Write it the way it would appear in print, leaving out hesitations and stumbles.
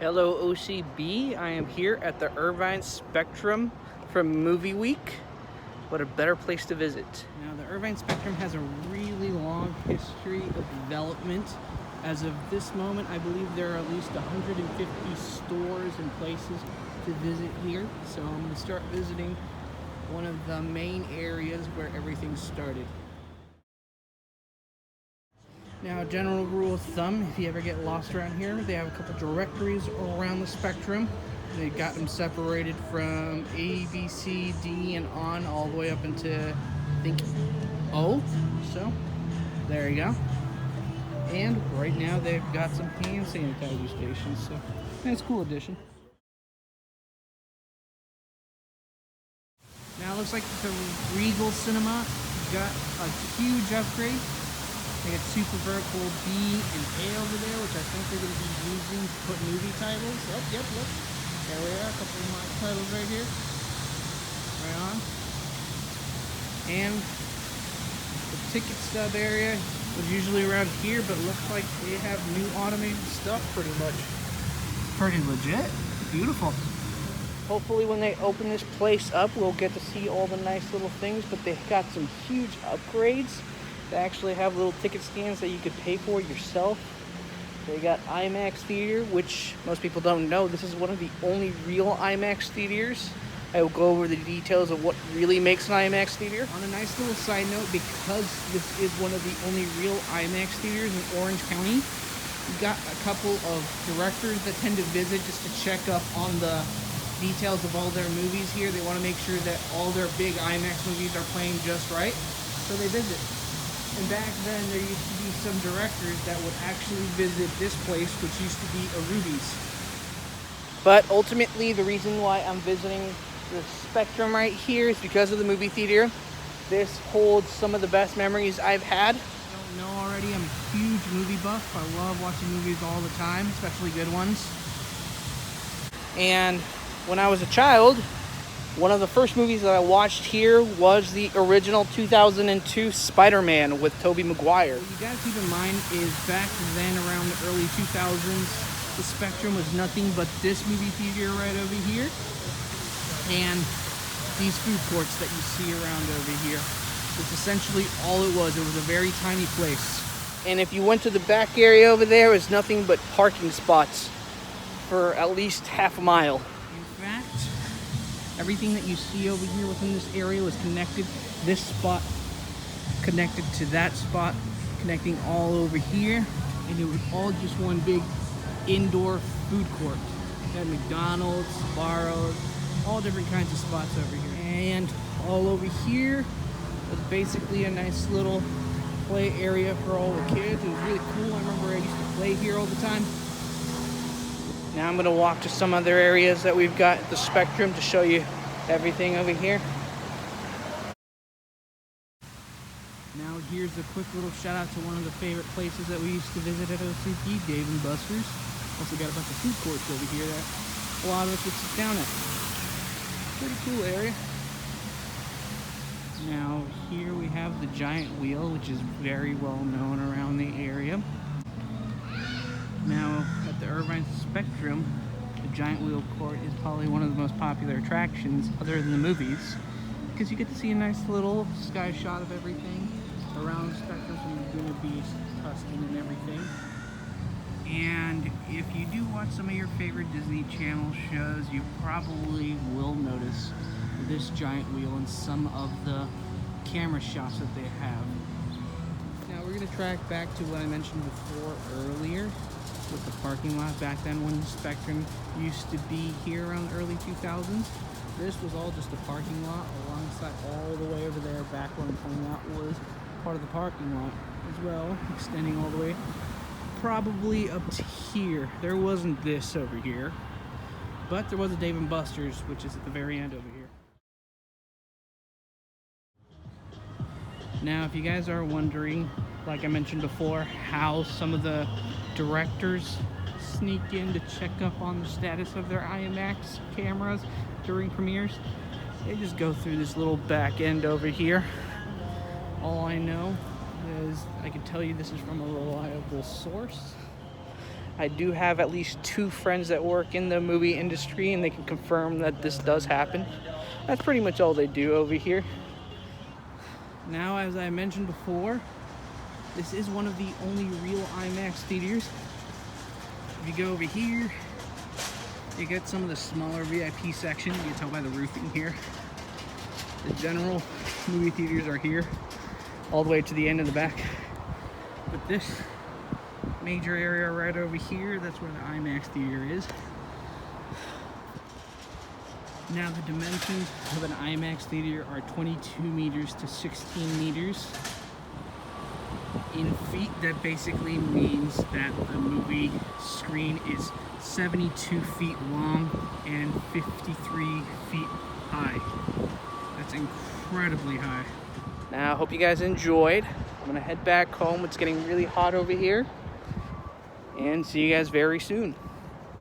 Hello OCB, I am here at the Irvine Spectrum from Movie Week. What a better place to visit. Now the Irvine Spectrum has a really long history of development. As of this moment, I believe there are at least 150 stores and places to visit here. So I'm going to start visiting one of the main areas where everything started. Now, general rule of thumb, if you ever get lost around here, they have a couple directories around the spectrum. They got them separated from A, B, C, D, and on all the way up into, I think, O. So, there you go. And right now they've got some hand sanitizer stations, so that's a cool addition. Now it looks like the Regal Cinema got a huge upgrade. They got super vertical B and A over there, which I think they're going to be using to put movie titles. Oh, yep, look. There we are, a couple of my titles right here. Right on. And the ticket stub area was usually around here, but looks like they have new automated stuff pretty much. Pretty legit. Beautiful. Hopefully when they open this place up, we'll get to see all the nice little things, but they got some huge upgrades. They actually have little ticket stands that you could pay for yourself. They got IMAX theater, which most people don't know. This is one of the only real IMAX theaters. I will go over the details of what really makes an IMAX theater. On a nice little side note, because this is one of the only real IMAX theaters in Orange County, we've got a couple of directors that tend to visit just to check up on the details of all their movies here. They want to make sure that all their big IMAX movies are playing just right, so they visit. And back then, there used to be some directors that would actually visit this place, which used to be a Ruby's. But ultimately, the reason why I'm visiting the Spectrum right here is because of the movie theater. This holds some of the best memories I've had. If you don't know already, I'm a huge movie buff. I love watching movies all the time, especially good ones. And when I was a child, one of the first movies that I watched here was the original 2002 Spider-Man with Tobey Maguire. What you gotta keep in mind is back then, around the early 2000s, the Spectrum was nothing but this movie theater right over here and these food courts that you see around over here. It's essentially all it was. It was a very tiny place. And if you went to the back area over there, it was nothing but parking spots for at least half a mile. In fact, everything that you see over here within this area was connected. This spot connected to that spot, connecting all over here, and it was all just one big indoor food court. You had McDonald's, Sbarro's, all different kinds of spots over here. And all over here was basically a nice little play area for all the kids. It was really cool. I remember I used to play here all the time. Now I'm going to walk to some other areas that we've got at the Spectrum to show you everything over here. Now here's a quick little shout out to one of the favorite places that we used to visit at OCP, Dave & Buster's. Also got a bunch of food courts over here that a lot of us would sit down at. Pretty cool area. Now here we have the giant wheel, which is very well known around the area. Now, at the Irvine Spectrum, the Giant Wheel Court is probably one of the most popular attractions, other than the movies, because you get to see a nice little sky shot of everything around the Spectrum from Laguna Beach, Tustin, and everything. And if you do watch some of your favorite Disney Channel shows, you probably will notice this giant wheel and some of the camera shots that they have. Now, we're going to track back to what I mentioned before earlier, with the parking lot back then when the Spectrum used to be here around the early 2000s. This was all just a parking lot alongside all the way over there back when the parking lot was part of the parking lot as well, extending all the way probably up to here. There wasn't this over here, but there was a Dave & Buster's, which is at the very end over here. Now, if you guys are wondering, like I mentioned before, how some of the directors sneak in to check up on the status of their IMAX cameras during premieres, they just go through this little back end over here. All I know is I can tell you this is from a reliable source. I do have at least 2 friends that work in the movie industry, and they can confirm that this does happen. That's pretty much all they do over here. Now, as I mentioned before, this is one of the only real IMAX theaters. If you go over here, you get some of the smaller VIP section. You can tell by the roofing here. The general movie theaters are here, all the way to the end of the back. But this major area right over here, that's where the IMAX theater is. Now the dimensions of an IMAX theater are 22 meters to 16 meters. In feet, that basically means that the movie screen is 72 feet long and 53 feet high. That's incredibly high. Now, I hope you guys enjoyed. I'm gonna head back home. It's getting really hot over here. And see you guys very soon.